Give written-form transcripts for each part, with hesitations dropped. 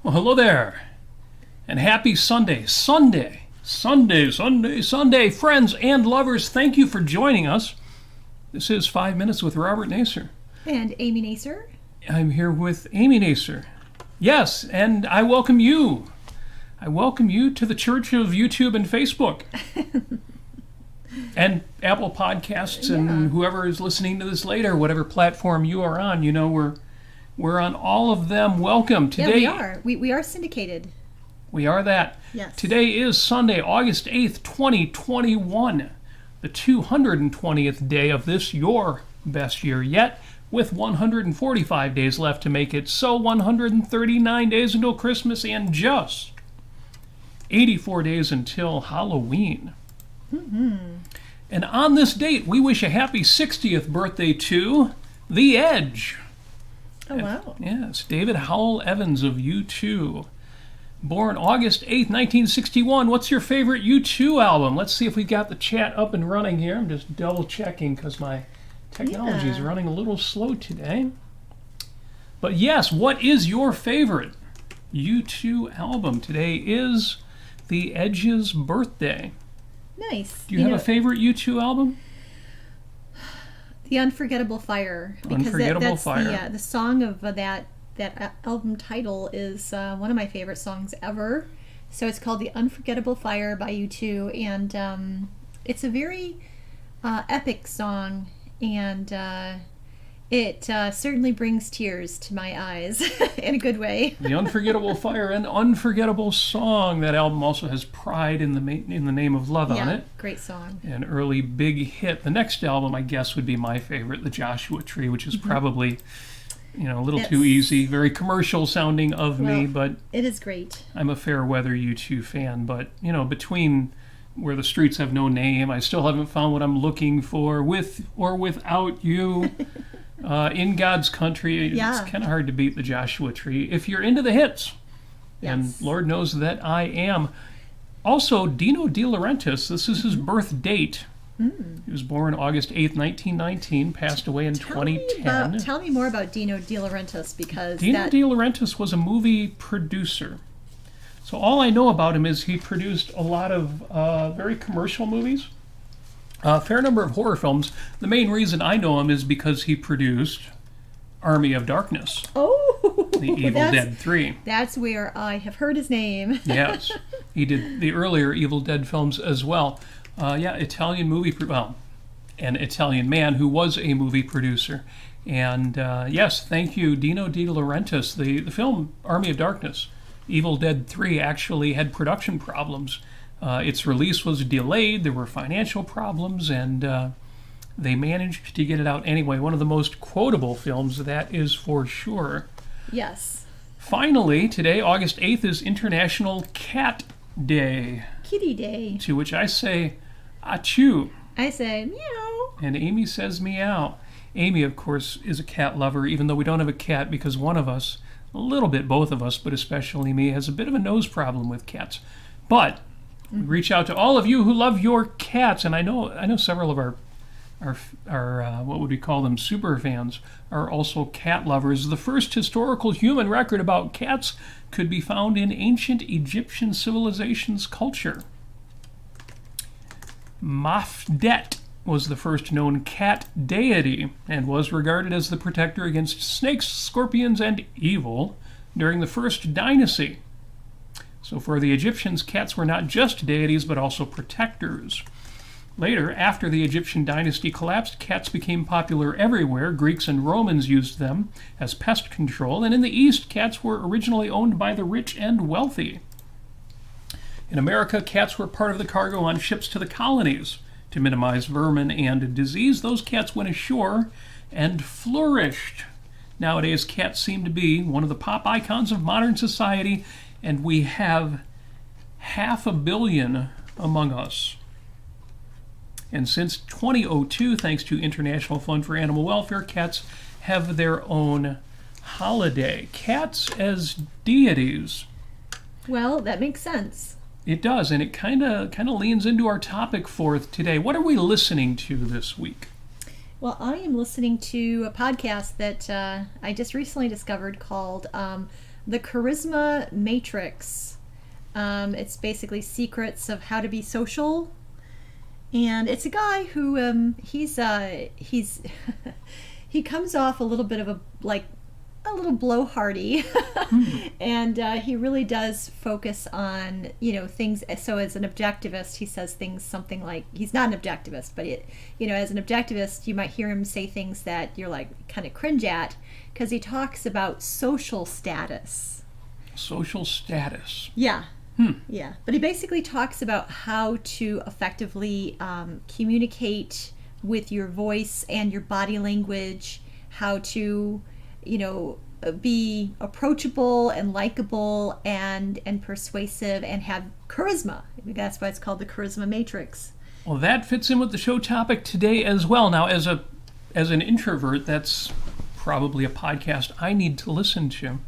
Well, hello there, and happy Sunday, Sunday, friends and lovers. Thank you for joining us. This is 5 Minutes with Robert Nasir. And Amy Nasir. I'm here with Amy Nasir. Yes, and I welcome you. I welcome you to the Church of YouTube and Facebook. And Apple Podcasts and whoever is listening to this later, whatever platform you are on, you know, we're on all of them. Welcome. Today, we are. We are syndicated. We are that. Yes. Today is Sunday, August 8th, 2021, the 220th day of this, your best year yet, with 145 days left to make it so, 139 days until Christmas, and just 84 days until Halloween. Mm-hmm. And on this date, we wish a happy 60th birthday to The Edge. Oh, wow. Yes, David Howell Evans of U2. Born August 8th, 1961. What's your favorite U2 album? Let's see if we got the chat up and running here. I'm just double checking because my technology is running a little slow today. But yes, what is your favorite U2 album? Today is The Edge's birthday. Nice. Do you have a favorite U2 album? The Unforgettable Fire. Unforgettable Fire. The song of that album title is one of my favorite songs ever. So it's called The Unforgettable Fire by U2, and it's a very epic song, and it certainly brings tears to my eyes in a good way. The Unforgettable Fire, an unforgettable song. That album also has Pride in the Name of Love on it. Great song. An early big hit. The next album, I guess, would be my favorite, The Joshua Tree, which is probably, a little too easy, very commercial sounding of me, but it is great. I'm a fair weather U2 fan, but, between Where the Streets Have No Name, I still haven't found what I'm looking for, With or Without You. In God's Country, it's kind of hard to beat The Joshua Tree if you're into the hits. Yes. And Lord knows that I am. Also, Dino De Laurentiis, this is his birth date. He was born August 8th, 1919, passed away in 2010. Tell me more about Dino De Laurentiis, because Dino De Laurentiis was a movie producer. So all I know about him is he produced a lot of very commercial movies. A fair number of horror films. The main reason I know him is because he produced Army of Darkness. Oh! The Evil Dead 3. That's where I have heard his name. Yes. He did the earlier Evil Dead films as well. Italian movie... an Italian man who was a movie producer. And yes, thank you, Dino De Laurentiis. The film Army of Darkness, Evil Dead 3, actually had production problems. Its release was delayed, there were financial problems, and they managed to get it out anyway. One of the most quotable films, that is for sure. Yes. Finally, today, August 8th, is International Cat Day. Kitty Day. To which I say, achoo. I say, meow. And Amy says, meow. Amy, of course, is a cat lover, even though we don't have a cat, because one of us, a little bit both of us, but especially me, has a bit of a nose problem with cats. But we reach out to all of you who love your cats, and I know several of our what would we call them, super fans, are also cat lovers. The first historical human record about cats could be found in ancient Egyptian civilization's culture. Mafdet was the first known cat deity and was regarded as the protector against snakes, scorpions, and evil during the first dynasty. So for the Egyptians, cats were not just deities, but also protectors. Later, after the Egyptian dynasty collapsed, cats became popular everywhere. Greeks and Romans used them as pest control, and in the East, cats were originally owned by the rich and wealthy. In America, cats were part of the cargo on ships to the colonies. To minimize vermin and disease, those cats went ashore and flourished. Nowadays, cats seem to be one of the pop icons of modern society, and we have 500 million among us. And since 2002, thanks to International Fund for Animal Welfare, cats have their own holiday. Cats as deities. Well, that makes sense. It does, and it kind of leans into our topic for today. What are we listening to this week? Well, I am listening to a podcast that I just recently discovered called the Charisma Matrix. It's basically secrets of how to be social. And it's a guy who he's he comes off a little bit of a little blowhardy, and he really does focus on things. So as an objectivist, he says things something like, he's not an objectivist, but as an objectivist, you might hear him say things that you're like kind of cringe at, because he talks about social status. Social status. Yeah. Yeah, but he basically talks about how to effectively communicate with your voice and your body language, how to, be approachable and likable and persuasive and have charisma. That's why it's called the Charisma Matrix. Well, that fits in with the show topic today as well. Now, as an introvert, that's probably a podcast I need to listen to.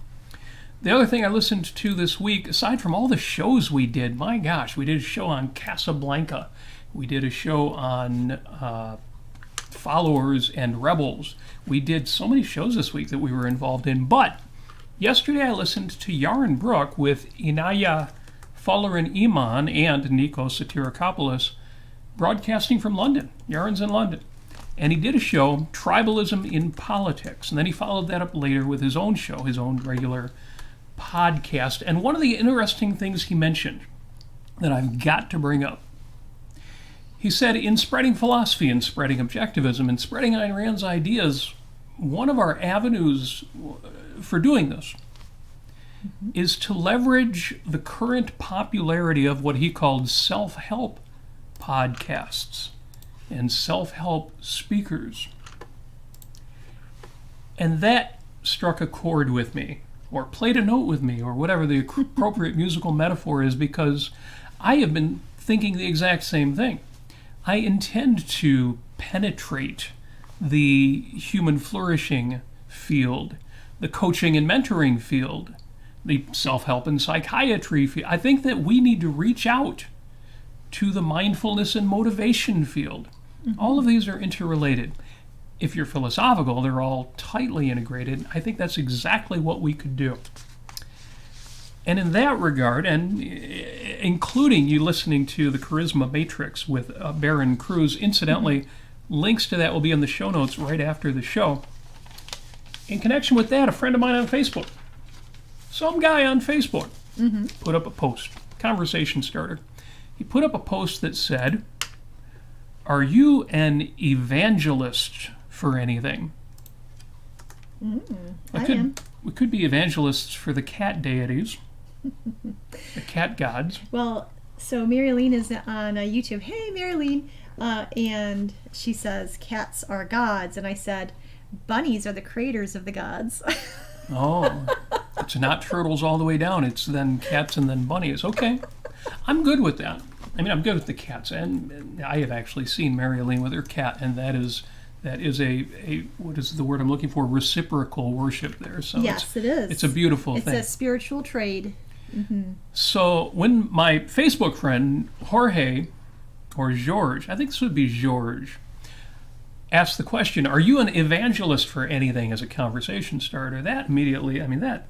The other thing I listened to this week, aside from all the shows we did, my gosh, we did a show on Casablanca. We did a show on followers and rebels. We did so many shows this week that we were involved in. But yesterday I listened to Yaron Brook with Inaya, Folarin, Iman, and Nikos, Sotirakopoulos, broadcasting from London. Yaron's in London. And he did a show, Tribalism in Politics. And then he followed that up later with his own show, his own regular podcast. And one of the interesting things he mentioned that I've got to bring up, he said, in spreading philosophy and spreading objectivism and spreading Ayn Rand's ideas, one of our avenues for doing this is to leverage the current popularity of what he called self-help podcasts and self-help speakers. And that struck a chord with me, or played a note with me, or whatever the appropriate musical metaphor is, because I have been thinking the exact same thing. I intend to penetrate the human flourishing field, the coaching and mentoring field, the self-help and psychiatry field. I think that we need to reach out to the mindfulness and motivation field. All of these are interrelated. If you're philosophical, they're all tightly integrated. I think that's exactly what we could do. And in that regard, and including you listening to the Charisma Matrix with Baron Cruz, incidentally, links to that will be in the show notes right after the show. In connection with that, a friend of mine on Facebook, some guy on Facebook, put up a post, conversation starter. He put up a post that said, "Are you an evangelist for anything?" I am. We could be evangelists for the cat deities, the cat gods. Well, so Marilyn is on YouTube. Hey, Marilyn. And she says, cats are gods. And I said, bunnies are the creators of the gods. Oh, it's not turtles all the way down. It's then cats and then bunnies. Okay. I'm good with that. I mean, I'm good with the cats. And I have actually seen Marilyn with her cat, and that is a what is the word I'm looking for? Reciprocal worship there. So yes, it is. It's a beautiful thing. It's a spiritual trade. So when my Facebook friend Jorge, or George, I think this would be George, asked the question, "Are you an evangelist for anything?" as a conversation starter, that immediately, I mean, that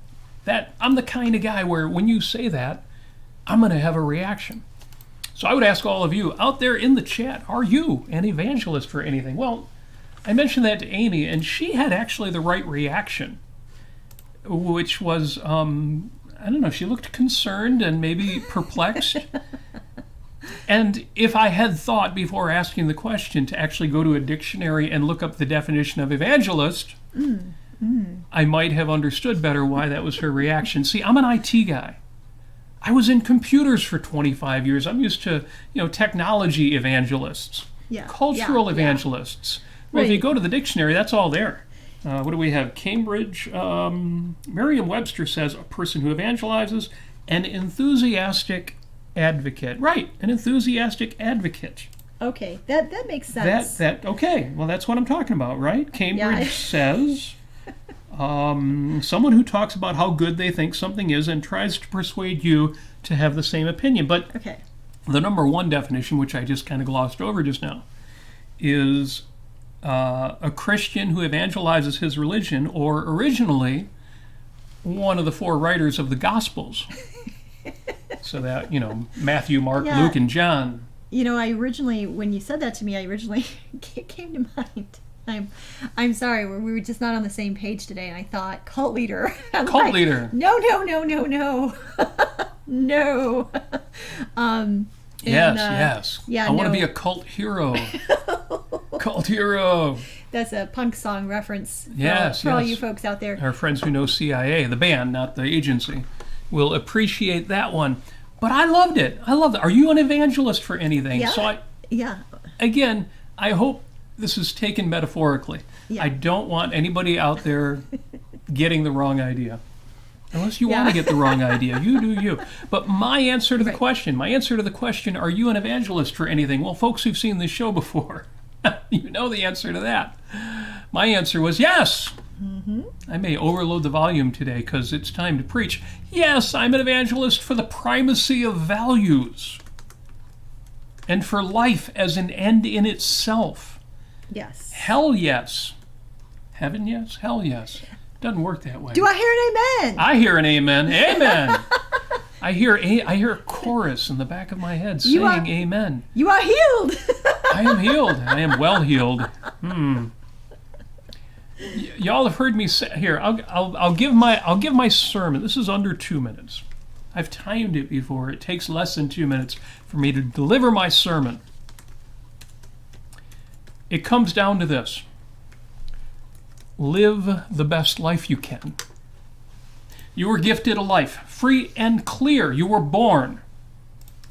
I'm the kind of guy where when you say that, I'm going to have a reaction. So I would ask all of you out there in the chat, are you an evangelist for anything? Well, I mentioned that to Amy, and she had actually the right reaction, which was, I don't know, she looked concerned and maybe perplexed. And if I had thought before asking the question to actually go to a dictionary and look up the definition of evangelist, I might have understood better why that was her reaction. See, I'm an IT guy. I was in computers for 25 years. I'm used to, technology evangelists, cultural evangelists. Well, Right. if you go to the dictionary, that's all there. What do we have? Cambridge, Merriam-Webster says a person who evangelizes, an enthusiastic advocate. Right, an enthusiastic advocate. Okay, that makes sense. Okay, well, that's what I'm talking about, right? Cambridge says someone who talks about how good they think something is and tries to persuade you to have the same opinion. But Okay. the number one definition, which I just kind of glossed over just now, is a Christian who evangelizes his religion, or originally one of the four writers of the Gospels. So that, Matthew, Mark, Yeah. Luke, and John. I originally, when you said that to me, it came to mind. I'm sorry, we were just not on the same page today, and I thought cult leader. Cult leader. No. No. Yes. Yeah, I want to no. be a cult hero. Cult hero. That's a punk song reference for all you folks out there. Our friends who know CIA, the band, not the agency, will appreciate that one. But I loved it. Are you an evangelist for anything? Yeah. So again, I hope this is taken metaphorically. Yeah. I don't want anybody out there getting the wrong idea. Unless you want to get the wrong idea, you do you. But my answer to the question, are you an evangelist for anything? Well, folks who've seen this show before, you know the answer to that. My answer was yes. Mm-hmm. I may overload the volume today because it's time to preach. Yes, I'm an evangelist for the primacy of values and for life as an end in itself. Yes. Hell yes. Heaven yes. Hell yes. Doesn't work that way. Do I hear an amen? I hear an amen. Amen. I hear a chorus in the back of my head saying amen. You are healed. I am healed. I am well healed. Y'all have heard me say here. I'll give my sermon. This is under 2 minutes. I've timed it before. It takes less than 2 minutes for me to deliver my sermon. It comes down to this. Live the best life you can. You were gifted a life, free and clear. You were born.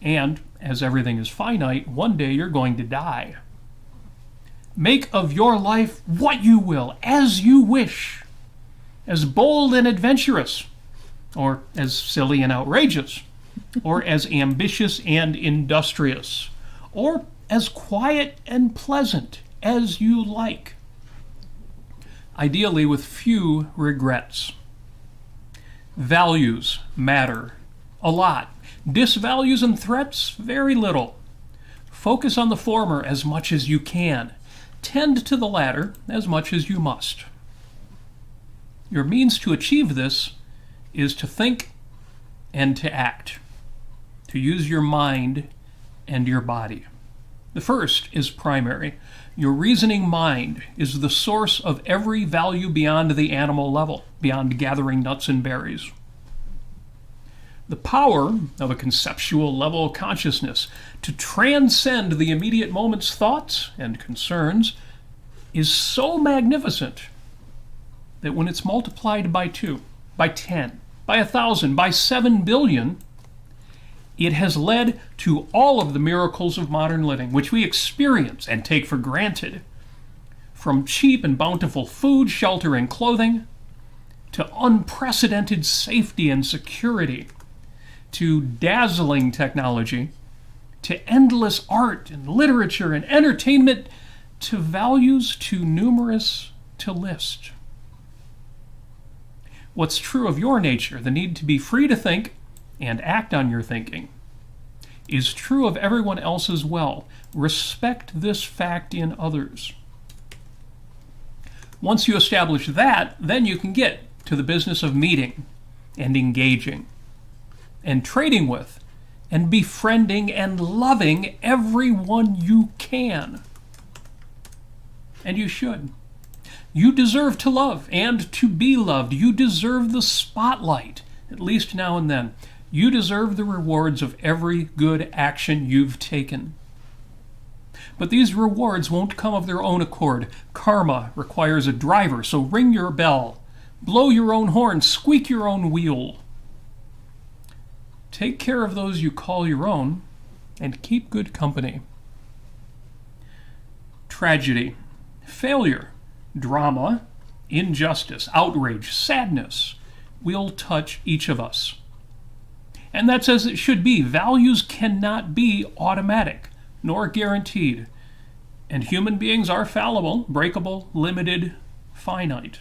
And, as everything is finite, one day you're going to die. Make of your life what you will, as you wish. As bold and adventurous, or as silly and outrageous, or as ambitious and industrious, or as quiet and pleasant as you like. Ideally with few regrets. Values matter a lot. Disvalues and threats, very little. Focus on the former as much as you can. Tend to the latter as much as you must. Your means to achieve this is to think and to act, to use your mind and your body. The first is primary. Your reasoning mind is the source of every value beyond the animal level, beyond gathering nuts and berries. The power of a conceptual level of consciousness to transcend the immediate moment's thoughts and concerns is so magnificent that when it's multiplied by 2, by 10, by 1,000, by 7 billion, it has led to all of the miracles of modern living, which we experience and take for granted, from cheap and bountiful food, shelter, and clothing, to unprecedented safety and security, to dazzling technology, to endless art and literature and entertainment, to values too numerous to list. What's true of your nature, the need to be free to think and act on your thinking, is true of everyone else as well. Respect this fact in others. Once you establish that, then you can get to the business of meeting and engaging and trading with and befriending and loving everyone you can. And you should. You deserve to love and to be loved. You deserve the spotlight, at least now and then. You deserve the rewards of every good action you've taken. But these rewards won't come of their own accord. Karma requires a driver, so ring your bell, blow your own horn, squeak your own wheel. Take care of those you call your own, and keep good company. Tragedy, failure, drama, injustice, outrage, sadness will touch each of us. And that's as it should be. Values cannot be automatic, nor guaranteed. And human beings are fallible, breakable, limited, finite.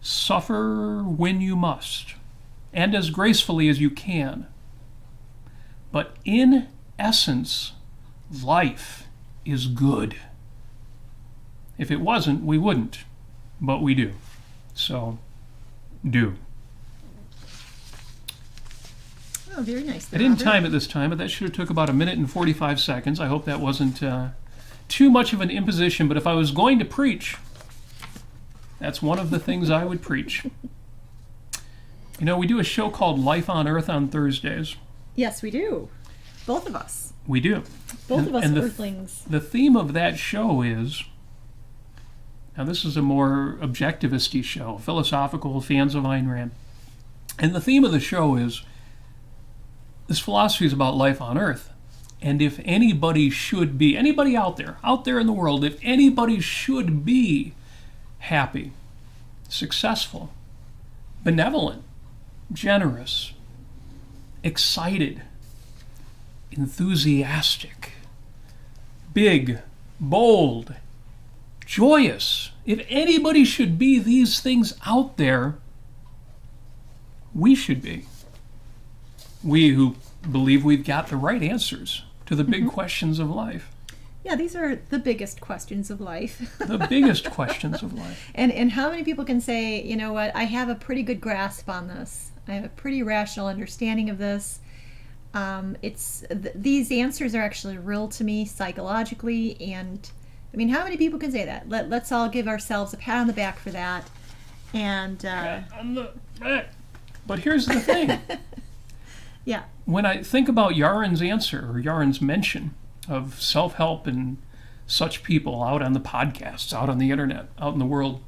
Suffer when you must, and as gracefully as you can. But in essence, life is good. If it wasn't, we wouldn't. But we do. So, do. Oh, very nice. I didn't time it this time, but that should have took about 1 minute and 45 seconds. I hope that wasn't too much of an imposition, but if I was going to preach, that's one of the things I would preach. You know, we do a show called Life on Earth on Thursdays. Yes, we do. Both of us. We do. Both of us and Earthlings. The theme of that show is, now this is a more objectivist-y show, philosophical, fans of Ayn Rand. And the theme of the show is, this philosophy is about life on Earth. And if anybody should be, anybody out there in the world, if anybody should be happy, successful, benevolent, generous, excited, enthusiastic, big, bold, joyous, if anybody should be these things out there, we should be. We who believe we've got the right answers to the big questions of life. Yeah, these are the biggest questions of life. The biggest questions of life. And how many people can say, you know what, I have a pretty good grasp on this. I have a pretty rational understanding of this. These answers are actually real to me psychologically, and I mean, how many people can say that? Let's all give ourselves a pat on the back for that. And pat on the back. But here's the thing. Yeah. When I think about Yaron's answer, or Yaron's mention of self-help and such people out on the podcasts, out on the internet, out in the world,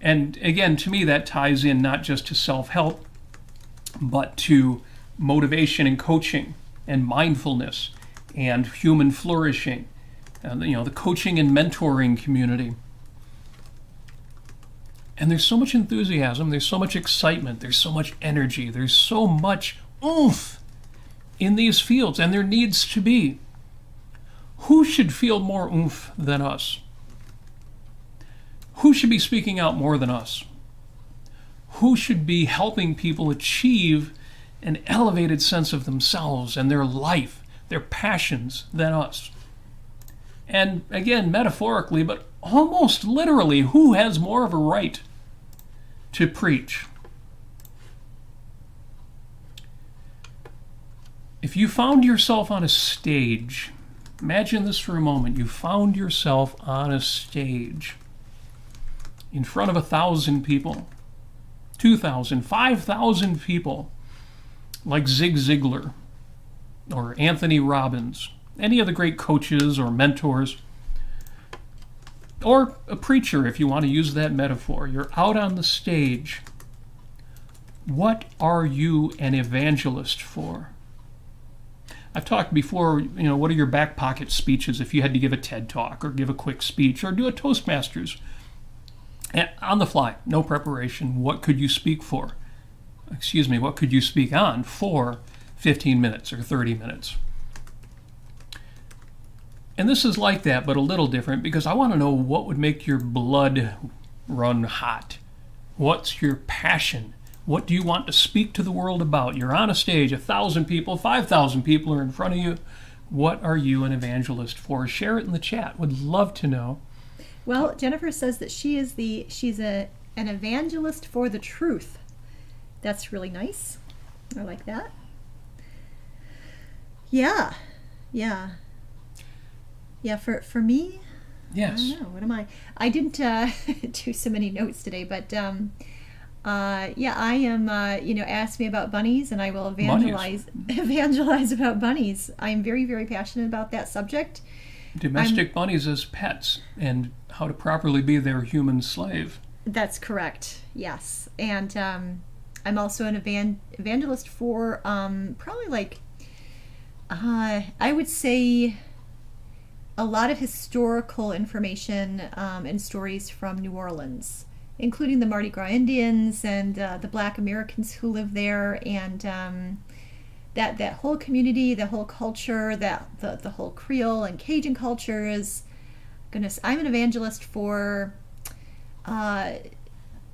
and again, to me, that ties in not just to self-help, but to motivation and coaching and mindfulness and human flourishing, and the coaching and mentoring community. And there's so much enthusiasm, there's so much excitement, there's so much energy, there's so much oomph in these fields, and there needs to be. Who should feel more oomph than us? Who should be speaking out more than us? Who should be helping people achieve an elevated sense of themselves and their life, their passions, than us? And again, metaphorically, but almost literally, who has more of a right to preach? If you found yourself on a stage, imagine this for a moment. You found yourself on a stage in front of 1,000 people, 2,000, 5,000 people, like Zig Ziglar or Anthony Robbins, any of the great coaches or mentors, or a preacher, if you want to use that metaphor. You're out on the stage. What are you an evangelist for? I've talked before, what are your back pocket speeches if you had to give a TED Talk or give a quick speech or do a Toastmasters? And on the fly, no preparation, what could you speak for? What could you speak on for 15 minutes or 30 minutes? And this is like that, but a little different, because I want to know what would make your blood run hot. What's your passion? What do you want to speak to the world about? You're on a stage, 1,000 people, 5,000 people are in front of you. What are you an evangelist for? Share it in the chat. Would love to know. Well, Jennifer says that she's an evangelist for the truth. That's really nice. I like that. Yeah. For me, yes. I don't know. What am I? I didn't do so many notes today, but I am. Ask me about bunnies, and I will evangelize about bunnies. I am very, very passionate about that subject. Domestic bunnies as pets, and how to properly be their human slave. That's correct. Yes, and I'm also an evangelist for probably I would say a lot of historical information and stories from New Orleans, including the Mardi Gras Indians and the Black Americans who live there, and that whole community, the whole culture, the whole Creole and Cajun culture is. Goodness, I'm an evangelist for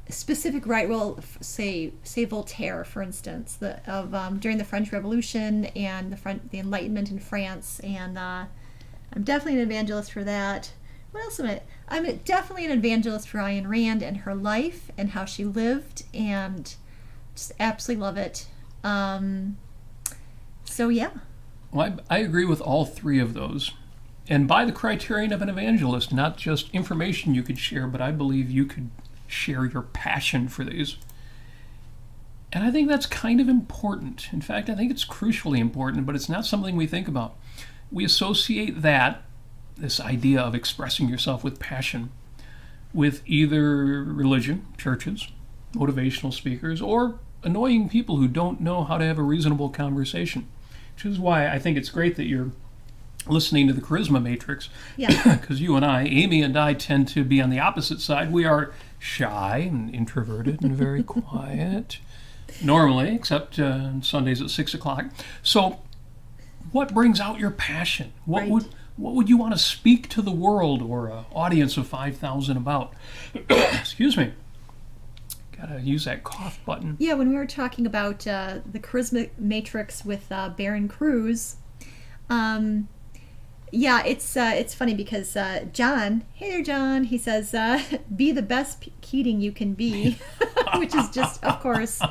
specific right. Well, say Voltaire, for instance, during the French Revolution and the Enlightenment in France, and I'm definitely an evangelist for that. What else am I? I'm definitely an evangelist for Ayn Rand and her life and how she lived, and just absolutely love it. So, yeah. Well, I agree with all three of those. And by the criterion of an evangelist, not just information you could share, but I believe you could share your passion for these. And I think that's kind of important. In fact, I think it's crucially important, but it's not something we think about. We associate this idea of expressing yourself with passion, with either religion, churches, motivational speakers, or annoying people who don't know how to have a reasonable conversation. Which is why I think it's great that you're listening to the Charisma Matrix. Yeah. Because you and I, Amy and I, tend to be on the opposite side. We are shy and introverted and very quiet. Normally, except Sundays at 6 o'clock. So, what brings out your passion? What would you want to speak to the world or an audience of 5,000 about? Excuse me. Gotta use that cough button. Yeah, when we were talking about the Charisma Matrix with Baron Cruz, yeah, it's funny because John, hey there, John, he says, be the best Keating you can be, which is just, of course,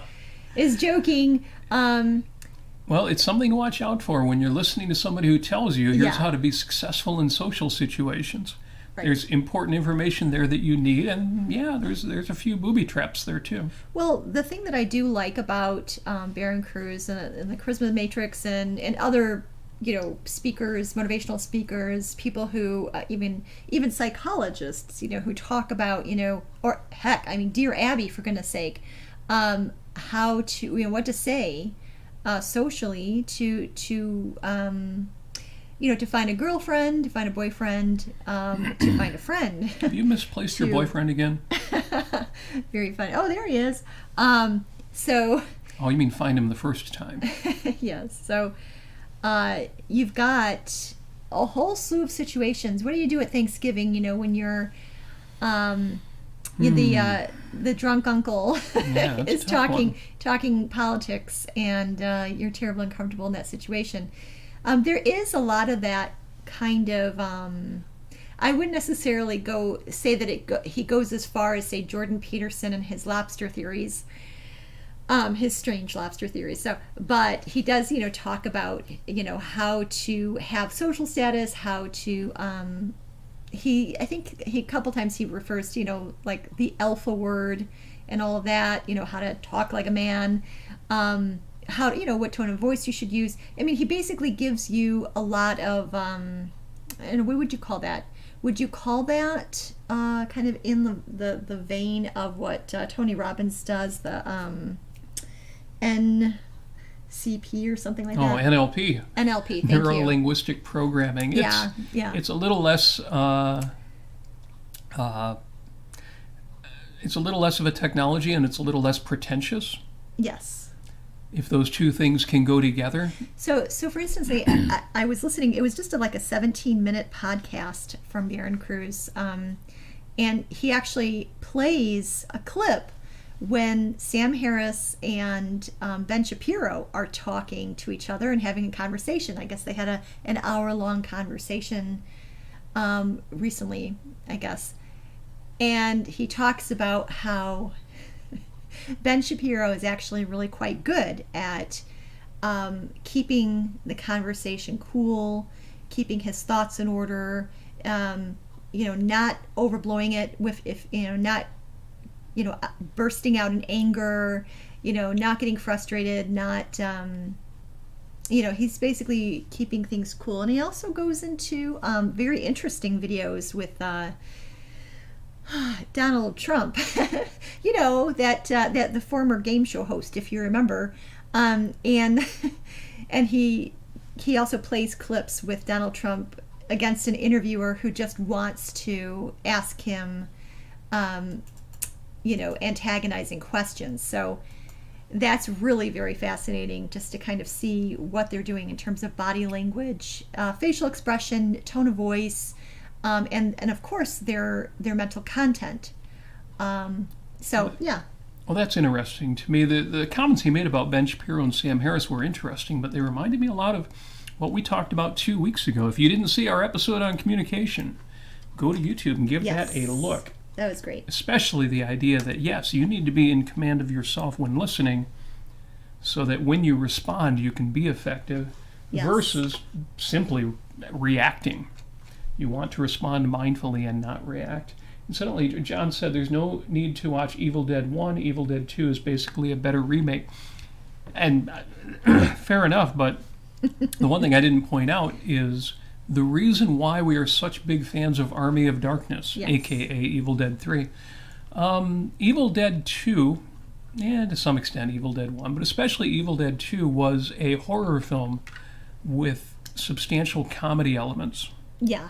is joking. Well, it's something to watch out for when you're listening to somebody who tells you, here's Yeah. how to be successful in social situations. Right. There's important information there that you need, and yeah, there's a few booby traps there too. Well, the thing that I do like about Baron Cruz and the Charisma Matrix and other, speakers, motivational speakers, people who even psychologists, who talk about, or heck, I mean, dear Abby, for goodness sake, how to, what to say socially to find a girlfriend, to find a boyfriend, to find a friend. Have you misplaced your boyfriend again? Very funny. Oh, there he is. So. Oh, you mean find him the first time? Yes. So you've got a whole slew of situations. What do you do at Thanksgiving? When you're the drunk uncle Yeah, is talking politics, and you're terribly uncomfortable in that situation. There is a lot of that kind of. I wouldn't necessarily say that he goes as far as, say, Jordan Peterson and his lobster theories, his strange lobster theories. So, but he does, talk about, how to have social status, how to. I think a couple times he refers to, like the alpha word and all of that. How to talk like a man. How what tone of voice you should use. I mean, he basically gives you a lot of and what would you call that? Would you call that kind of in the vein of what Tony Robbins does, the NCP or something like that? Oh, NLP. NLP, thank you. Neuro-linguistic programming. Yeah. It's a little less. It's a little less of a technology, and it's a little less pretentious. Yes. If those two things can go together. So for instance, I was listening. It was just like a 17-minute podcast from Baron Cruz, and he actually plays a clip when Sam Harris and Ben Shapiro are talking to each other and having a conversation. I guess they had an hour-long conversation recently, I guess. And he talks about how Ben Shapiro is actually really quite good at keeping the conversation cool, keeping his thoughts in order, not overblowing it not bursting out in anger, not getting frustrated, not he's basically keeping things cool. And he also goes into very interesting videos with Donald Trump, that the former game show host, if you remember, and he also plays clips with Donald Trump against an interviewer who just wants to ask him, antagonizing questions. So that's really very fascinating, just to kind of see what they're doing in terms of body language, facial expression, tone of voice. And of course their mental content. Yeah. Well, that's interesting to me. The comments he made about Ben Shapiro and Sam Harris were interesting, but they reminded me a lot of what we talked about 2 weeks ago. If you didn't see our episode on communication, go to YouTube and give that a look. That was great. Especially the idea that, yes, you need to be in command of yourself when listening, so that when you respond, you can be effective Yes. versus simply reacting. You want to respond mindfully and not react. Incidentally, John said there's no need to watch Evil Dead 1. Evil Dead 2 is basically a better remake. And fair enough, but the one thing I didn't point out is the reason why we are such big fans of Army of Darkness, Yes. aka Evil Dead 3. Evil Dead 2, to some extent Evil Dead 1, but especially Evil Dead 2 was a horror film with substantial comedy elements. Yeah.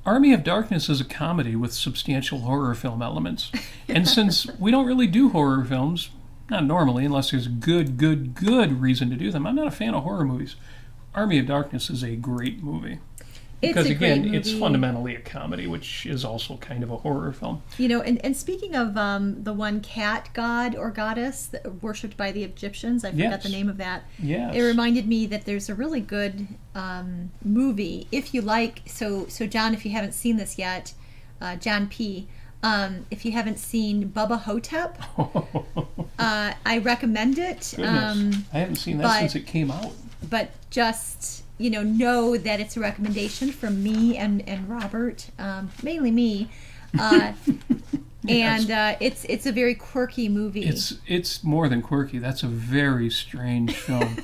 Army of Darkness is a comedy with substantial horror film elements. And since we don't really do horror films, not normally, unless there's good reason to do them, I'm not a fan of horror movies. Army of Darkness is a great movie. Because It's a again, great it's movie. fundamentally a comedy, which is also kind of a horror film. You know, and speaking of the one cat god or goddess that worshipped by the Egyptians, I forgot Yes. the name of that. Yes. It reminded me that there's a really good movie. If you like, so John, if you haven't seen this yet, John P., if you haven't seen Bubba Hotep, I recommend it. Goodness, I haven't seen that but- since it came out. But just know that it's a recommendation from me and Robert, mainly me, Yes. and it's a very quirky movie. It's more than quirky. That's a very strange film.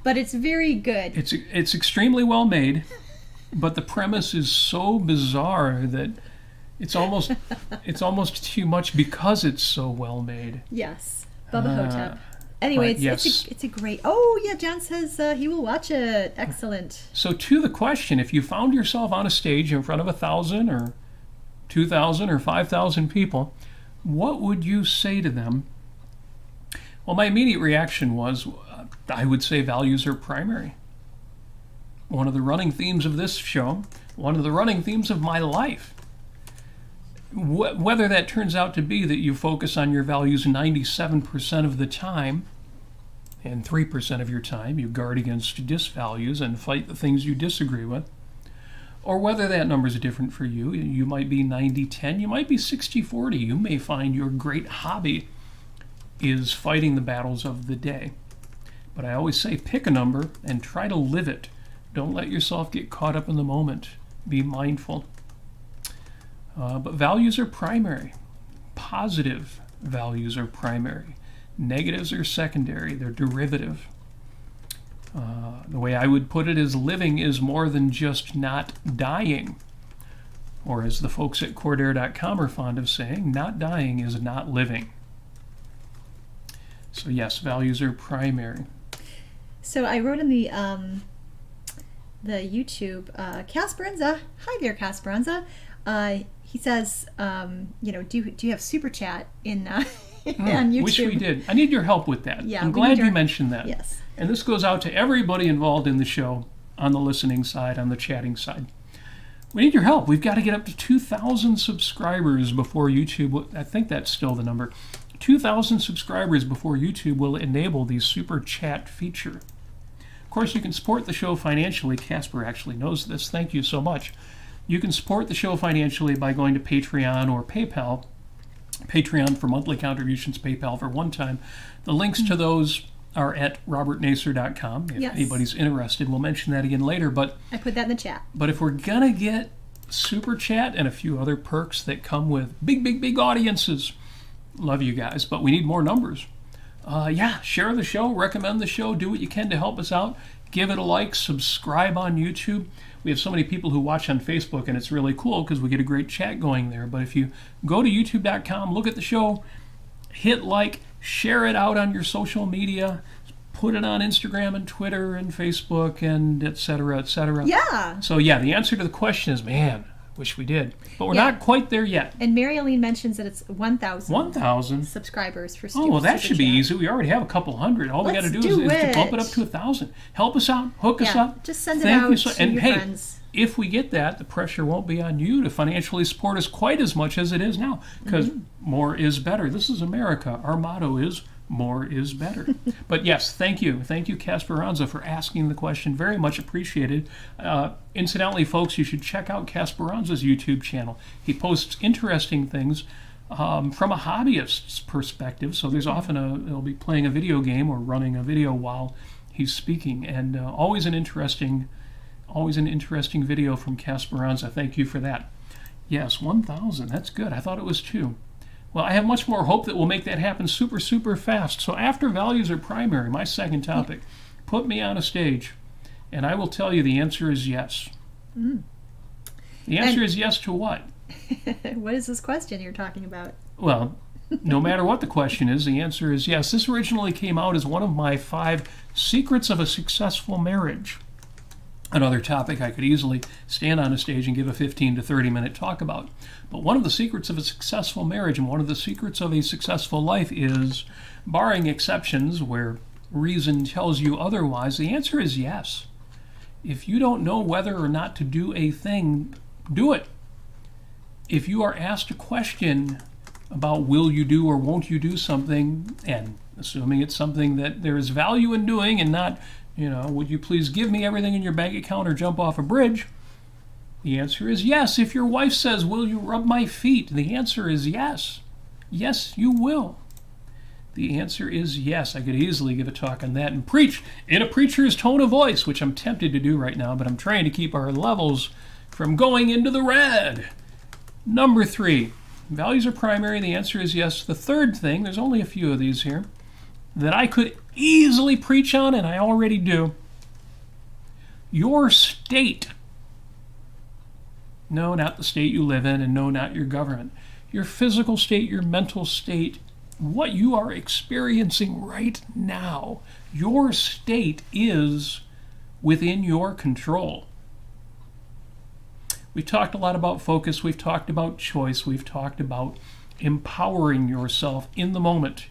But it's very good. It's extremely well made, but the premise is so bizarre that it's almost too much because it's so well made. Yes, Bubba Hotep. but Anyway, yes. it's a great. Oh yeah, John says he will watch it. Excellent. So to the question, if you found yourself on a stage in front of 1,000 or 2,000 or 5,000 people, what would you say to them? Well, my immediate reaction was, I would say values are primary. One of the running themes of this show, one of the running themes of my life. Whether that turns out to be that you focus on your values 97% of the time, and 3% of your time you guard against disvalues and fight the things you disagree with, or whether that number is different for you. You might be 90-10, you might be 60-40. You may find your great hobby is fighting the battles of the day. But I always say pick a number and try to live it. Don't let yourself get caught up in the moment. Be mindful. But values are primary. Positive values are primary. Negatives are secondary. They're derivative. The way I would put it is living is more than just not dying. Or as the folks at Cordair.com are fond of saying, not dying is not living. So yes, values are primary. So I wrote in the YouTube, Casperanza. Hi there, Casperanza. He says, do you have super chat in on YouTube? Wish we did. I need your help with that. Yeah, I'm we glad need you your- mentioned that. Yes. And this goes out to everybody involved in the show, on the listening side, on the chatting side. We need your help. We've got to get up to 2,000 subscribers before YouTube, I think that's still the number, 2,000 subscribers before YouTube will enable the super chat feature. Of course, you can support the show financially. Casper actually knows this. Thank you so much. You can support the show financially by going to Patreon or PayPal. Patreon for monthly contributions, PayPal for one time. The links to those are at robertnasir.com. If Yes. anybody's interested, we'll mention that again later. But I put that in the chat. if we're going to get super chat and a few other perks that come with big audiences, love you guys, but we need more numbers. Share the show, recommend the show, do what you can to help us out. Give it a like, subscribe on YouTube. We have so many people who watch on Facebook, and it's really cool because we get a great chat going there. But if you go to youtube.com, look at the show, hit like, share it out on your social media, put it on Instagram and Twitter and Facebook and et cetera, et cetera. Yeah. So yeah, the answer to the question is, man, wish we did. But we're Yeah. not quite there yet. And Mary Eileen mentions that it's 1,000 1,000. subscribers for Oh, well, that Super should be Chat. easy. We already have a couple hundred. All we got to Let's do is do to bump it it. up to 1,000. Help us out. Hook us Yeah, up. just send it Thank you out to and your hey, friends. if we get that, the pressure won't be on you to financially support us quite as much as it is now, because more is better. This is America. Our motto is more is better. But yes, thank you. Thank you, Casperanza, for asking the question. Very much appreciated. Incidentally, folks, you should check out Casperanza's YouTube channel. He posts interesting things from a hobbyist's perspective. So there's often he'll be playing a video game or running a video while he's speaking, and always an interesting video from Casperanza. Thank you for that. Yes, 1,000. That's good. I thought it was 2. Well, I have much more hope that we'll make that happen super, super fast. So after values are primary, my second topic, put me on a stage, and I will tell you the answer is yes. The answer is yes to what? What is this question you're talking about? Well, no matter what the question is, the answer is yes. This originally came out as one of my 5 secrets of a successful marriage. Another topic I could easily stand on a stage and give a 15 to 30 minute talk about. But one of the secrets of a successful marriage and one of the secrets of a successful life is, barring exceptions where reason tells you otherwise, the answer is yes. If you don't know whether or not to do a thing, do it. If you are asked a question about will you do or won't you do something, and assuming it's something that there is value in doing and not, would you please give me everything in your bank account or jump off a bridge? The answer is yes. If your wife says, will you rub my feet? The answer is yes. Yes, you will. The answer is yes. I could easily give a talk on that and preach in a preacher's tone of voice, which I'm tempted to do right now, but I'm trying to keep our levels from going into the red. Number 3, values are primary. The answer is yes. The third thing, there's only a few of these here, that I could easily preach on, and I already do. Your state. No, not the state you live in, and no, not your government. Your physical state, your mental state, what you are experiencing right now. Your state is within your control. We've talked a lot about focus. We've talked about choice. We've talked about empowering yourself in the moment.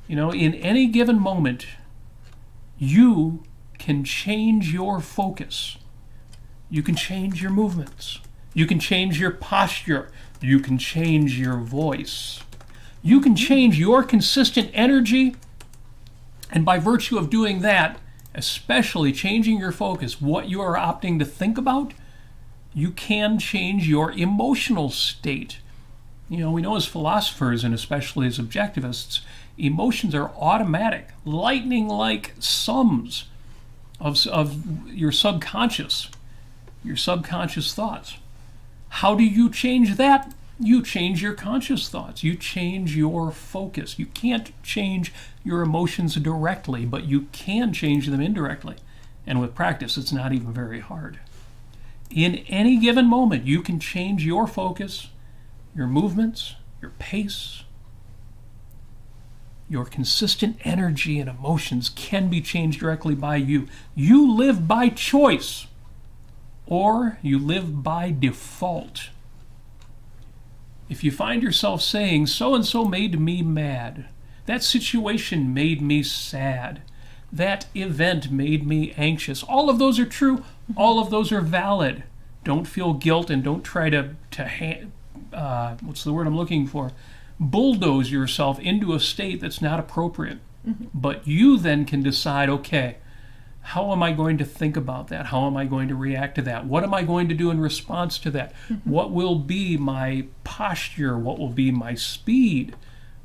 In any given moment, you can change your focus. You can change your movements. You can change your posture. You can change your voice. You can change your consistent energy. And by virtue of doing that, especially changing your focus, what you are opting to think about, you can change your emotional state. We know as philosophers, and especially as objectivists, emotions are automatic, lightning-like sums of your subconscious thoughts. How do you change that? You change your conscious thoughts. You change your focus. You can't change your emotions directly, but you can change them indirectly. And with practice, it's not even very hard. In any given moment, you can change your focus, your movements, your pace. Your consistent energy and emotions can be changed directly by you. You live by choice, or you live by default. If you find yourself saying, so-and-so made me mad, that situation made me sad, that event made me anxious, all of those are true, all of those are valid. Don't feel guilt and don't try to what's the word I'm looking for? Bulldoze yourself into a state that's not appropriate. But you then can decide, okay, how am I going to think about that? How am I going to react to that? What am I going to do in response to that? What will be my posture? What will be my speed?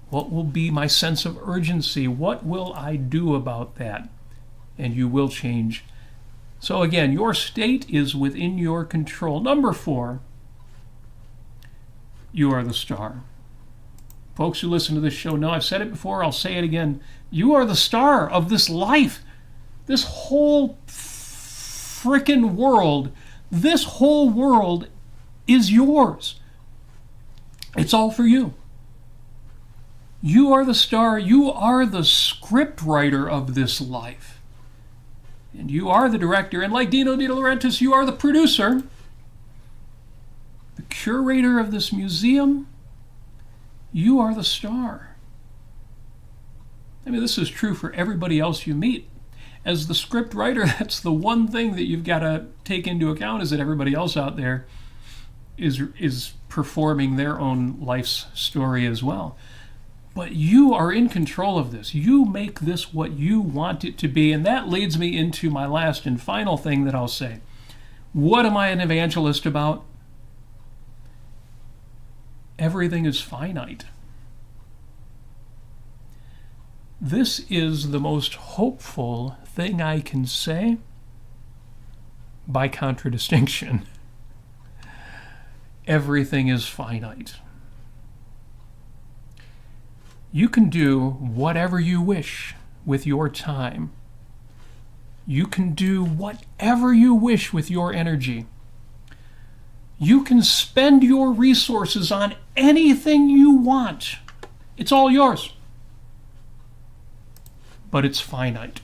What will be my sense of urgency? What will I do about that? And you will change. So again, your state is within your control. Number 4, you are the star. Folks who listen to this show know I've said it before, I'll say it again. You are the star of this life. This whole frickin' world, this whole world is yours. It's all for you. You are the star. You are the script writer of this life. And you are the director. And like Dino De Laurentiis, you are the producer, the curator of this museum. You are the star. I mean, this is true for everybody else you meet. As the script writer, that's the one thing that you've got to take into account, is that everybody else out there is performing their own life's story as well. But you are in control of this. You make this what you want it to be. And that leads me into my last and final thing that I'll say. What am I an evangelist about? everything is finite. This is the most hopeful thing I can say by contradistinction. Everything is finite. You can do whatever you wish with your time. You can do whatever you wish with your energy. You can spend your resources on anything you want. It's all yours. But it's finite.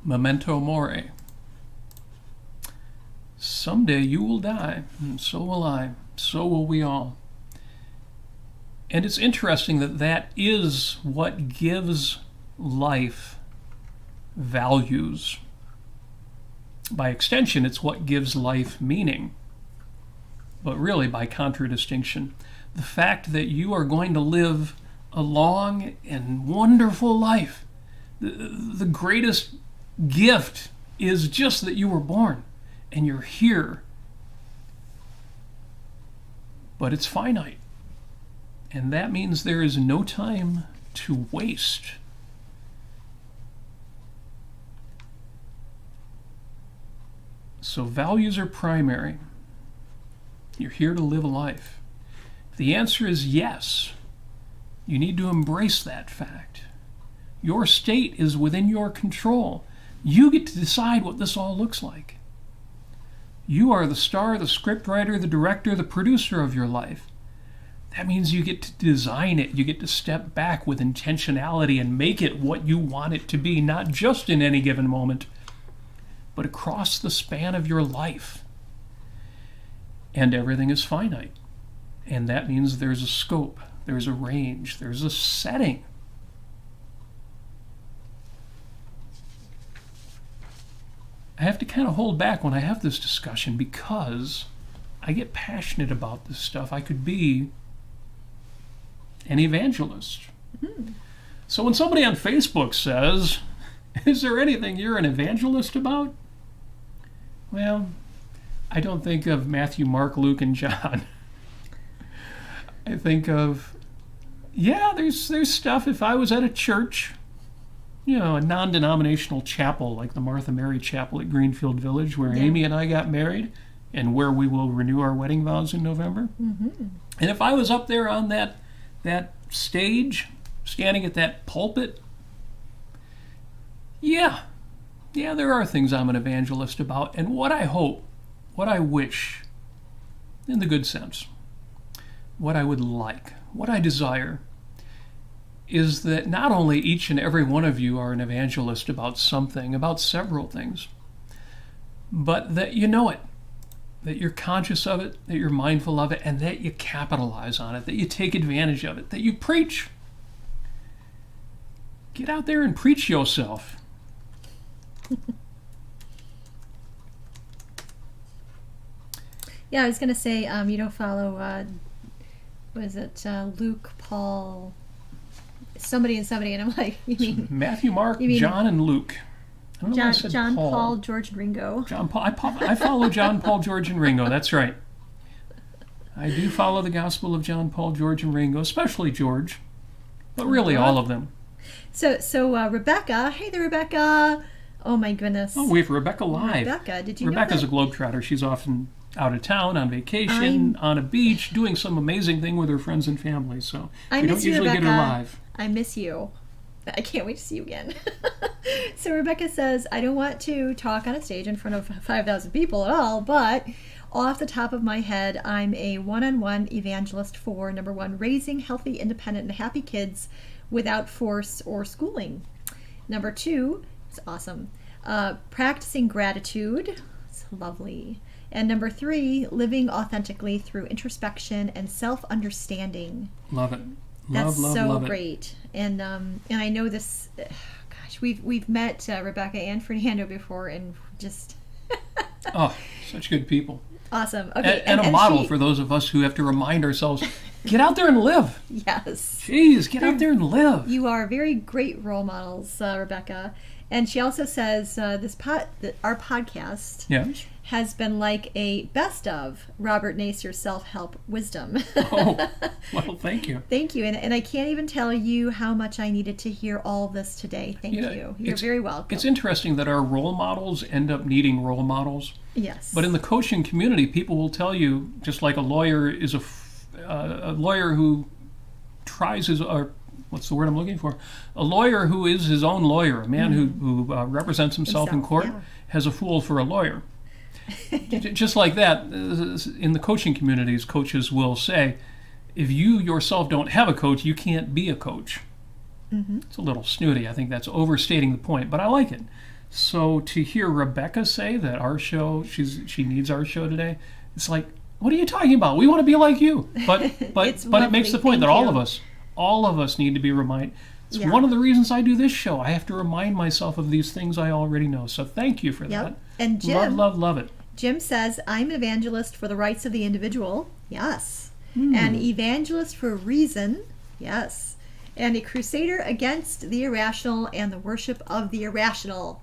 Memento mori. Someday you will die, and so will I. So will we all. And it's interesting that that is what gives life values. By extension, it's what gives life meaning. But really, by contradistinction, the fact that you are going to live a long and wonderful life, the greatest gift is just that you were born and you're here. But it's finite. And that means there is no time to waste. So values are primary. You're here to live a life. If the answer is yes, you need to embrace that fact. Your state is within your control. You get to decide what this all looks like. You are the star, the scriptwriter, the director, the producer of your life. That means you get to design it. You get to step back with intentionality and make it what you want it to be, not just in any given moment, but across the span of your life. And everything is finite. And that means there's a scope, there's a range, there's a setting. I have to kind of hold back when I have this discussion because I get passionate about this stuff. I could be an evangelist. Mm-hmm. So when somebody on Facebook says, "Is there anything you're an evangelist about?" Well, I don't think of Matthew, Mark, Luke, and John. I think of, there's stuff. If I was at a church, a non-denominational chapel like the Martha Mary Chapel at Greenfield Village, where Amy and I got married, and where we will renew our wedding vows in November. Mm-hmm. And if I was up there on that stage, standing at that pulpit, there are things I'm an evangelist about. And what I hope, what I wish, in the good sense, what I would like, what I desire, is that not only each and every one of you are an evangelist about something, about several things, but that you know it, that you're conscious of it, that you're mindful of it, and that you capitalize on it, that you take advantage of it, that you preach. Get out there and preach yourself. Yeah, I was going to say, you don't follow, Luke, Paul, somebody, and I'm like, you mean... Matthew, Mark, John, and Luke. I don't know why I said John, Paul. Paul, George, and Ringo. John, Paul. I follow John, Paul, George, and Ringo. That's right. I do follow the gospel of John, Paul, George, and Ringo, especially George, but really all of them. So Rebecca, hey there, Rebecca. Oh my goodness. Oh, we have Rebecca live. Rebecca, did you Rebecca's know that? a globetrotter. She's often out of town, on vacation, on a beach, doing some amazing thing with her friends and family. So we don't usually get her live. I miss you. I can't wait to see you again. So Rebecca says, I don't want to talk on a stage in front of 5,000 people at all, but off the top of my head, I'm a one-on-one evangelist for, number one, raising healthy, independent, and happy kids without force or schooling. Number two, it's awesome, practicing gratitude. It's lovely. And number three, living authentically through introspection and self-understanding. Love it. That's love so it. great. And I know this. Gosh, we've met Rebecca and Fernando before, and just oh, such good people. Awesome. Okay, and a model for those of us who have to remind ourselves, get out there and live. Yes. Jeez, get out there and live. You are very great role models, Rebecca. And she also says our podcast Yes. has been like a best of Robert Nasir's self-help wisdom. Oh, well, thank you. Thank you. And I can't even tell you how much I needed to hear all of this today. Thank you. You're very welcome. It's interesting that our role models end up needing role models. Yes. But in the coaching community, people will tell you, just like a lawyer is a lawyer who tries his, or what's the word I'm looking for? A lawyer who is his own lawyer, a man who represents himself in court, has a fool for a lawyer. Just like that, in the coaching communities, coaches will say, if you yourself don't have a coach, you can't be a coach. It's a little snooty. I think that's overstating the point, but I like it. So to hear Rebecca say that our show, she needs our show today, it's like, what are you talking about? We want to be like you. But it makes the point that all of us need to be reminded. It's one of the reasons I do this show. I have to remind myself of these things I already know. So thank you for that. And Jim, love it. Jim says, I'm an evangelist for the rights of the individual. Yes. An evangelist for reason. Yes. And a crusader against the irrational and the worship of the irrational.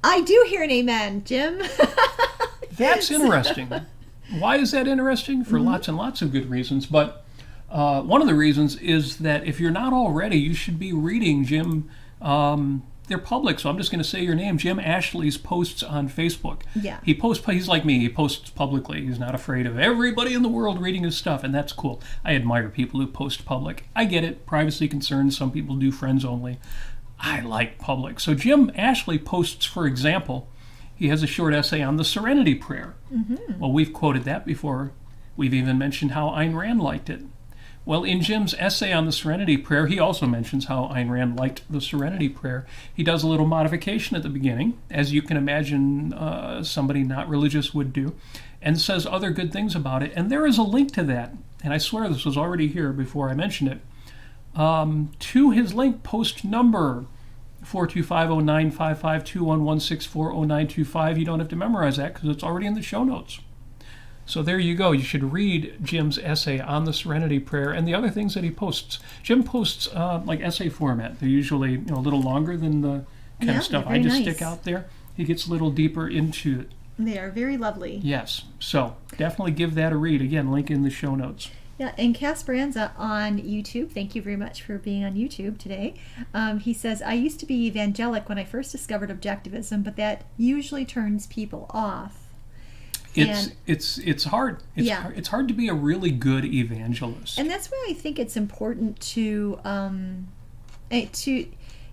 I do hear an amen, Jim. That's interesting. Why is that interesting? For lots and lots of good reasons. But one of the reasons is that if you're not already, you should be reading Jim. They're public, so I'm just going to say your name. Jim Ashley's posts on Facebook. Yeah. He's like me. He posts publicly. He's not afraid of everybody in the world reading his stuff, and that's cool. I admire people who post public. I get it. Privacy concerns. Some people do friends only. I like public. So Jim Ashley posts, for example, he has a short essay on the Serenity prayer. Well, we've quoted that before. We've even mentioned how Ayn Rand liked it. Well, in Jim's essay on the Serenity prayer, he also mentions how Ayn Rand liked the Serenity prayer. He does a little modification at the beginning, as you can imagine somebody not religious would do, and says other good things about it. And there is a link to that, and I swear this was already here before I mentioned it, to his link, post number 42509552116400925. You don't have to memorize that because it's already in the show notes. So there you go. You should read Jim's essay on the Serenity Prayer and the other things that he posts. Jim posts like essay format. They're usually a little longer than the kind of stuff I just stick out there. He gets a little deeper into it. They are very lovely. Yes. So definitely give that a read. Again, link in the show notes. Yeah, and Casperanza on YouTube, thank you very much for being on YouTube today. He says, I used to be evangelic when I first discovered objectivism, but that usually turns people off. It's hard. It's hard to be a really good evangelist. And that's why I think it's important to I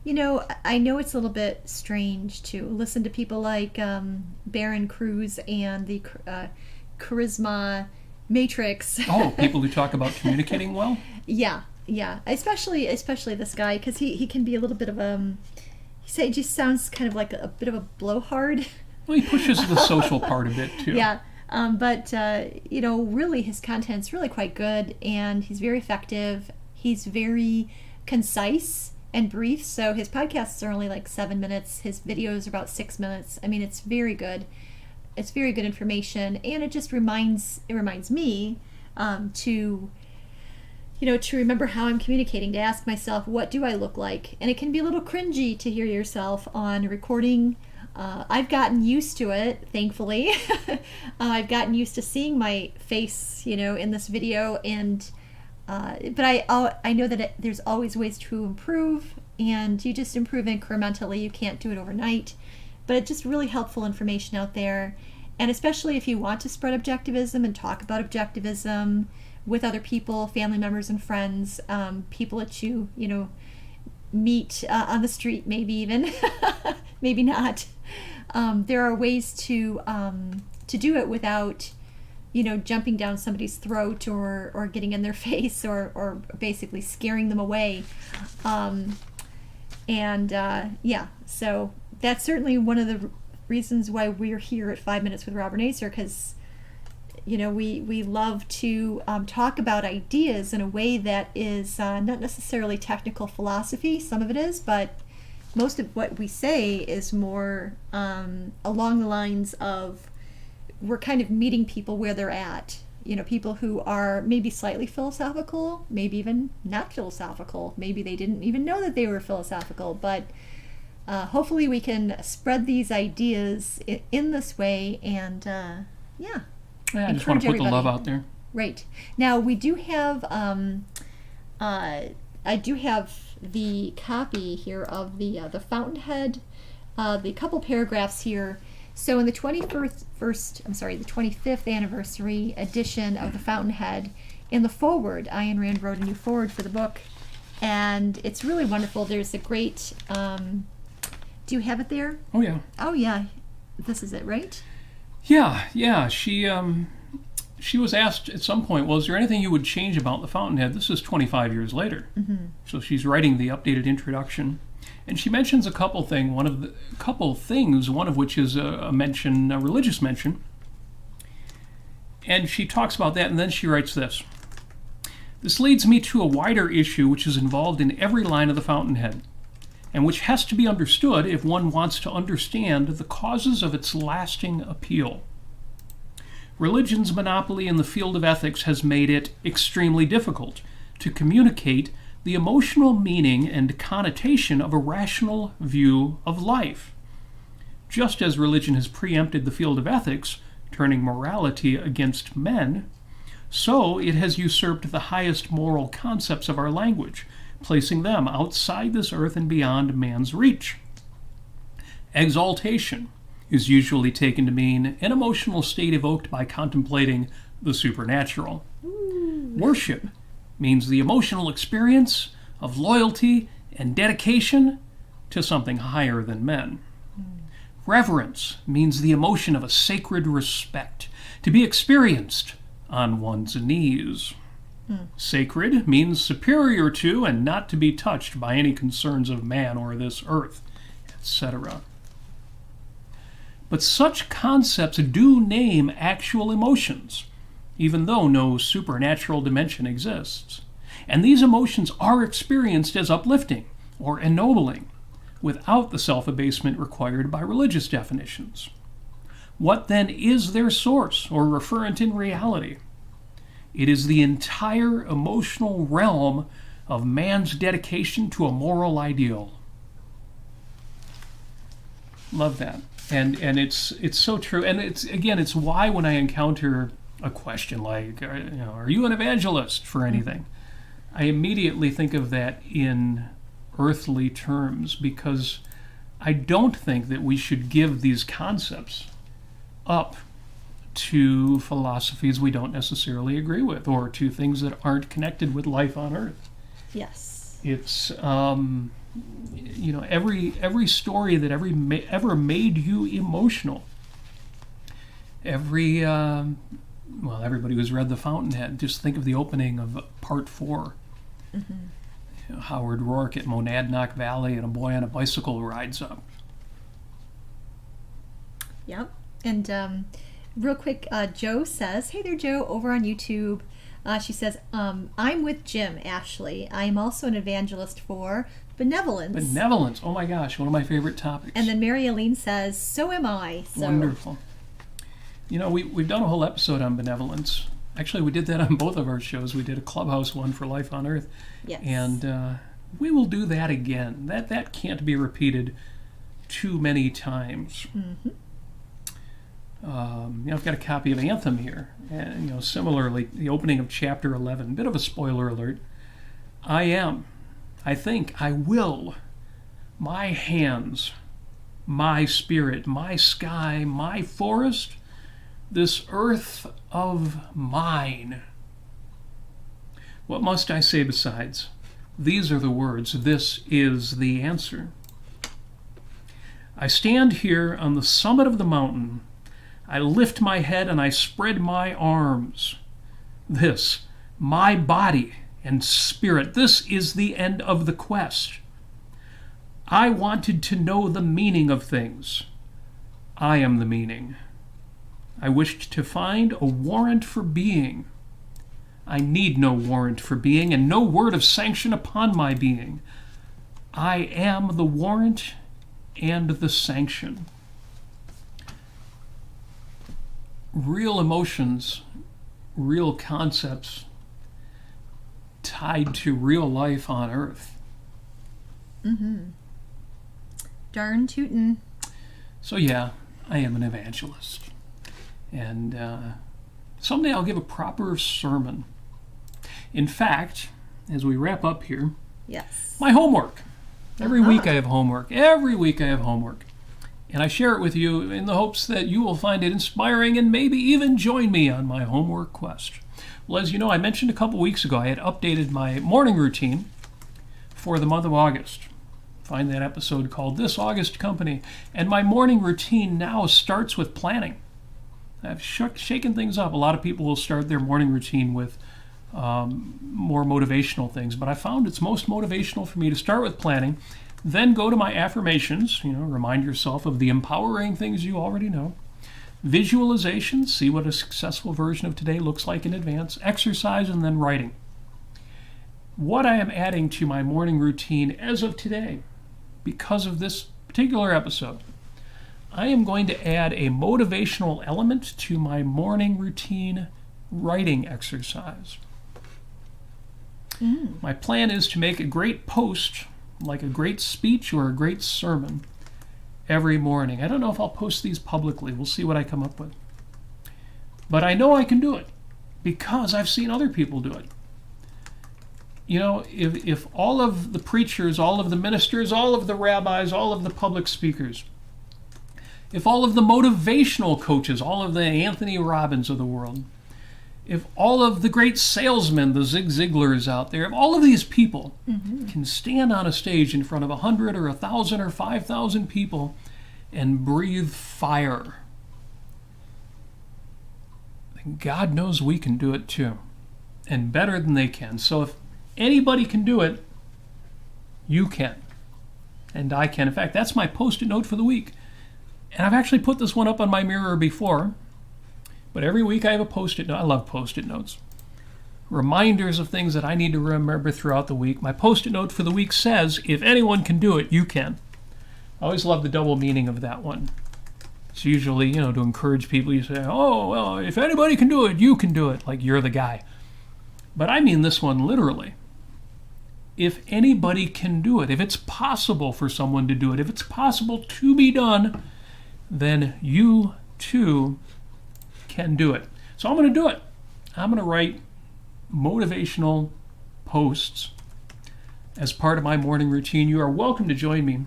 know it's a little bit strange to listen to people like Baron Cruz and the Charisma Matrix. Oh, people who talk about communicating well? Yeah. Especially this guy, because he can be a little bit of he just sounds kind of like a bit of a blowhard. Well, he pushes the social part a bit too. Yeah, but really his content's really quite good, and he's very effective. He's very concise and brief. So his podcasts are only like 7 minutes. His videos are about 6 minutes. I mean, it's very good. It's very good information, and it just reminds me to remember how I'm communicating, to ask myself, what do I look like? And it can be a little cringy to hear yourself on recording. I've gotten used to it, thankfully. I've gotten used to seeing my face, in this video, and but I know that there's always ways to improve, and you just improve incrementally. You can't do it overnight, but it's just really helpful information out there. And especially if you want to spread objectivism and talk about objectivism with other people, family members and friends, people that you meet on the street, maybe even, maybe not. There are ways to do it without, jumping down somebody's throat or getting in their face or basically scaring them away. So that's certainly one of the reasons why we're here at 5 Minutes with Robert Nasir, because we love to talk about ideas in a way that is not necessarily technical philosophy. Some of it is, but most of what we say is more along the lines of, we're kind of meeting people where they're at. People who are maybe slightly philosophical, maybe even not philosophical. Maybe they didn't even know that they were philosophical, but hopefully we can spread these ideas in this way and, Yeah, I just want to put the love out there. Right. Now, we do have, I do have the copy here of the Fountainhead, the couple paragraphs here. So in the 25th anniversary edition of the Fountainhead, in the foreword, Ayn Rand wrote a new foreword for the book, and it's really wonderful. There's a great, do you have it there? Oh, yeah. Oh, yeah. This is it, right? Yeah. She was asked at some point, well, is there anything you would change about the Fountainhead? This is 25 years later. Mm-hmm. So she's writing the updated introduction. And she mentions a couple things, one of which is a religious mention. And she talks about that, and then she writes this. This leads me to a wider issue which is involved in every line of the Fountainhead, and which has to be understood if one wants to understand the causes of its lasting appeal. Religion's monopoly in the field of ethics has made it extremely difficult to communicate the emotional meaning and connotation of a rational view of life. Just as religion has preempted the field of ethics, turning morality against men, so it has usurped the highest moral concepts of our language, placing them outside this earth and beyond man's reach. Exaltation is usually taken to mean an emotional state evoked by contemplating the supernatural. Worship means the emotional experience of loyalty and dedication to something higher than men. Reverence means the emotion of a sacred respect, to be experienced on one's knees. Sacred means superior to and not to be touched by any concerns of man or this earth, etc. But such concepts do name actual emotions, even though no supernatural dimension exists. And these emotions are experienced as uplifting or ennobling, without the self-abasement required by religious definitions. What then is their source or referent in reality? It is the entire emotional realm of man's dedication to a moral ideal. Love that. And it's so true. And it's why when I encounter a question like, are you an evangelist for anything? I immediately think of that in earthly terms, because I don't think that we should give these concepts up to philosophies we don't necessarily agree with, or to things that aren't connected with life on earth. Yes. It's every story that ever made you emotional. Everybody who's read The Fountainhead, just think of the opening of Part 4. Mm-hmm. Howard Rourke at Monadnock Valley, and a boy on a bicycle rides up. Yep. And real quick, Joe says, hey there, Joe, over on YouTube. She says, I'm with Jim, Ashley. I am also an evangelist for benevolence. Benevolence. Oh my gosh, one of my favorite topics. And then Mary Aline says, so am I. So. Wonderful. We've done a whole episode on benevolence. Actually, we did that on both of our shows. We did a Clubhouse one for Life on Earth. Yes. And we will do that again. That can't be repeated too many times. Mm-hmm. I've got a copy of Anthem here. And, similarly, the opening of chapter 11. Bit of a spoiler alert. I am. I think. I will. My hands. My spirit. My sky. My forest. This earth of mine. What must I say besides? These are the words. This is the answer. I stand here on the summit of the mountain. I lift my head and I spread my arms. This, my body and spirit, this is the end of the quest. I wanted to know the meaning of things. I am the meaning. I wished to find a warrant for being. I need no warrant for being, and no word of sanction upon my being. I am the warrant and the sanction. Real emotions, real concepts tied to real life on Earth. Mm-hmm. Darn tootin'. So yeah, I am an evangelist. And someday I'll give a proper sermon. In fact, as we wrap up here, Yes. my homework. Every week I have homework. Every week I have homework. And I share it with you in the hopes that you will find it inspiring and maybe even join me on my homework quest. Well, as you know, I mentioned a couple weeks ago I had updated my morning routine for the month of August. Find that episode called This August Company. And my morning routine now starts with planning. I've shaken things up. A lot of people will start their morning routine with more motivational things, but I found it's most motivational for me to start with planning, then go to my affirmations, remind yourself of the empowering things you already know, visualization, see what a successful version of today looks like in advance, exercise, and then writing. What I am adding to my morning routine as of today, because of this particular episode, I am going to add a motivational element to my morning routine writing exercise. My plan is to make a great post, like a great speech or a great sermon, every morning. I don't know if I'll post these publicly. We'll see what I come up with. But I know I can do it because I've seen other people do it. If all of the preachers, all of the ministers, all of the rabbis, all of the public speakers, if all of the motivational coaches, all of the Anthony Robbins of the world, if all of the great salesmen, the Zig Ziglars out there, if all of these people can stand on a stage in front of 100 or 1,000 or 5,000 people and breathe fire, then God knows we can do it too, and better than they can. So if anybody can do it, you can, and I can. In fact, that's my Post-it note for the week. And I've actually put this one up on my mirror before, but every week I have a Post-it note. I love Post-it notes. Reminders of things that I need to remember throughout the week. My Post-it note for the week says, if anyone can do it, you can. I always love the double meaning of that one. It's usually, to encourage people. You say, oh, well, if anybody can do it, you can do it, like you're the guy. But I mean this one literally. If anybody can do it, if it's possible for someone to do it, if it's possible to be done, then you too can do it. So I'm going to do it. I'm going to write motivational posts as part of my morning routine. You are welcome to join me.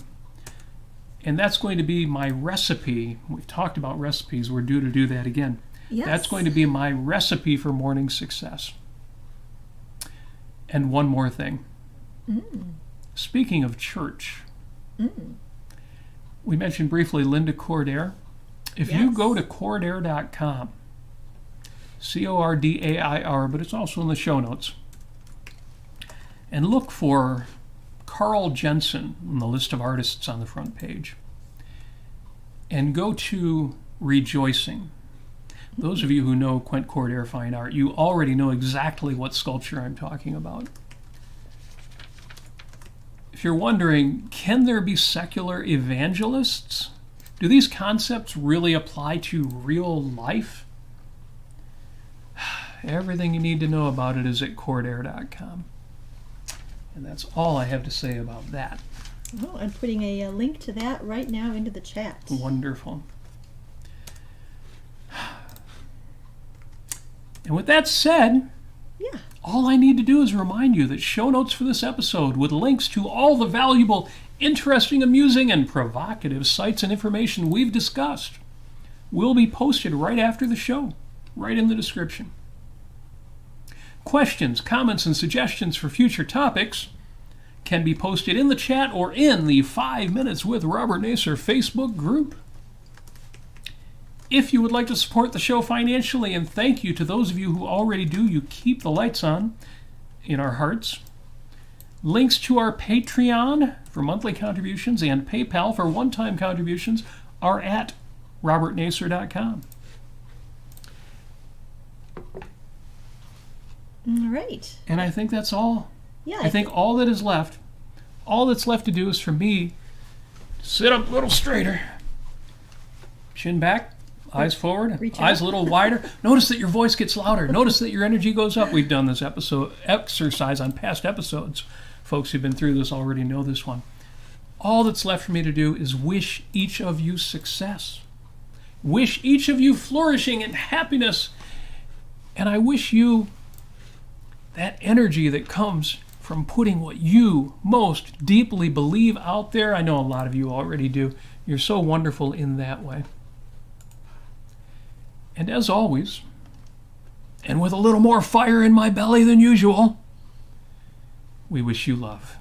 And that's going to be my recipe. We've talked about recipes. We're due to do that again. Yes. That's going to be my recipe for morning success. And one more thing. Speaking of church, we mentioned briefly Linda Cordair. If you go to Cordair.com, Cordair, but it's also in the show notes, and look for Karl Jensen in the list of artists on the front page, and go to Rejoicing. Those of you who know Quent Cordair Fine Art, you already know exactly what sculpture I'm talking about. If you're wondering, can there be secular evangelists? Do these concepts really apply to real life? Everything you need to know about it is at Cordair.com. And that's all I have to say about that. Oh, I'm putting a link to that right now into the chat. Wonderful. And with that said, all I need to do is remind you that show notes for this episode with links to all the valuable, interesting, amusing, and provocative sites and information we've discussed will be posted right after the show, right in the description. Questions, comments, and suggestions for future topics can be posted in the chat or in the 5 Minutes with Robert Nasir Facebook group. If you would like to support the show financially, and thank you to those of you who already do, you keep the lights on in our hearts. Links to our Patreon for monthly contributions and PayPal for one-time contributions are at robertnasir.com. All right. And I think that's all. Yeah. I think all that is left, all that's left to do is for me to sit up a little straighter, chin back, eyes forward, eyes a little wider. Notice that your voice gets louder. Notice that your energy goes up. We've done this exercise on past episodes. Folks who've been through this already know this one. all that's left for me to do is wish each of you success. Wish each of you flourishing and happiness. And I wish you that energy that comes from putting what you most deeply believe out there. I know a lot of you already do. You're so wonderful in that way. And as always, and with a little more fire in my belly than usual, we wish you love.